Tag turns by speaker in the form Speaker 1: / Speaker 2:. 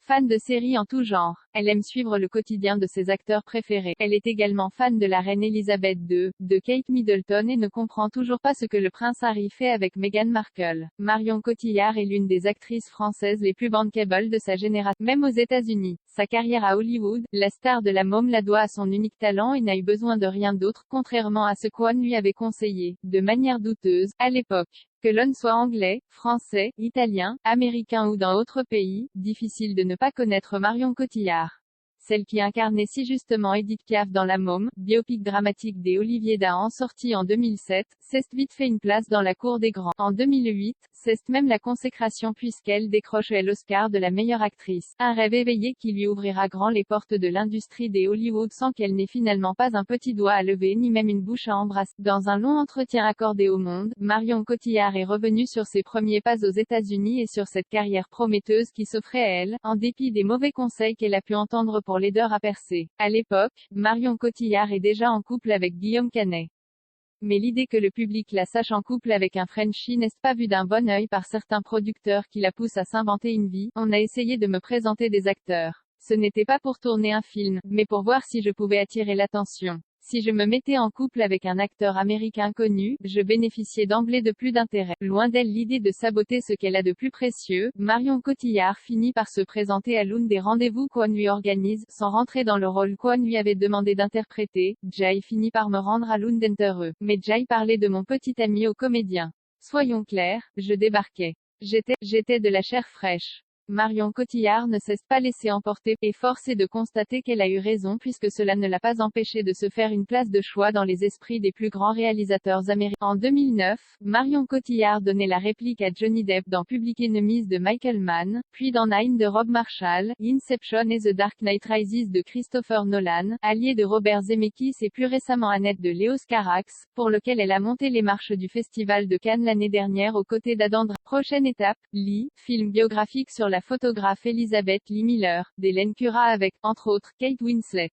Speaker 1: Fan de séries en tout genre, elle aime suivre le quotidien de ses acteurs préférés. Elle est également fan de la reine Elisabeth II, de Kate Middleton et ne comprend toujours pas ce que le prince Harry fait avec Meghan Markle. Marion Cotillard est l'une des actrices françaises les plus bankable de sa génération, même aux États-Unis. Sa carrière à Hollywood, la star de la môme la doit à son unique talent et n'a eu besoin de rien d'autre, contrairement à ce qu'One lui avait conseillé, de manière douteuse, à l'époque. Que l'on soit anglais, français, italien, américain ou dans autre pays, difficile de ne pas connaître Marion Cotillard. Celle qui incarnait si justement Edith Piaf dans La Môme, biopic dramatique des Olivier Dahan sorti en 2007, s'est vite fait une place dans la cour des grands. En 2008, c'est même la consécration puisqu'elle décroche l'Oscar de la meilleure actrice. Un rêve éveillé qui lui ouvrira grand les portes de l'industrie des Hollywood sans qu'elle n'ait finalement pas un petit doigt à lever ni même une bouche à embrasser. Dans un long entretien accordé au Monde, Marion Cotillard est revenue sur ses premiers pas aux États-Unis et sur cette carrière prometteuse qui s'offrait à elle, en dépit des mauvais conseils qu'elle a pu entendre pour l'aider à percer. À l'époque, Marion Cotillard est déjà en couple avec Guillaume Canet. Mais l'idée que le public la sache en couple avec un Frenchie n'est pas vue d'un bon œil par certains producteurs qui la poussent à s'inventer une vie. On a essayé de me présenter des acteurs. Ce n'était pas pour tourner un film, mais pour voir si je pouvais attirer l'attention. Si je me mettais en couple avec un acteur américain connu, je bénéficiais d'emblée de plus d'intérêt. Loin d'elle l'idée de saboter ce qu'elle a de plus précieux, Marion Cotillard finit par se présenter à l'une des rendez-vous qu'One lui organise, sans rentrer dans le rôle qu'One lui avait demandé d'interpréter. Jay finit par me rendre à l'une d'entre eux. Mais Jay parlait de mon petit ami au comédien. Soyons clairs, je débarquais. J'étais de la chair fraîche. Marion Cotillard ne s'est pas laissée emporter, et force est de constater qu'elle a eu raison puisque cela ne l'a pas empêché de se faire une place de choix dans les esprits des plus grands réalisateurs américains. En 2009, Marion Cotillard donnait la réplique à Johnny Depp dans Public Enemies de Michael Mann, puis dans Nine de Rob Marshall, Inception et The Dark Knight Rises de Christopher Nolan, Allié de Robert Zemeckis et plus récemment Annette de Léos Carax, pour lequel elle a monté les marches du Festival de Cannes l'année dernière aux côtés d'Adam Driver. Prochaine étape, Lee, film biographique sur la photographe Elizabeth Lee Miller, d'Hélène Cura avec, entre autres, Kate Winslet.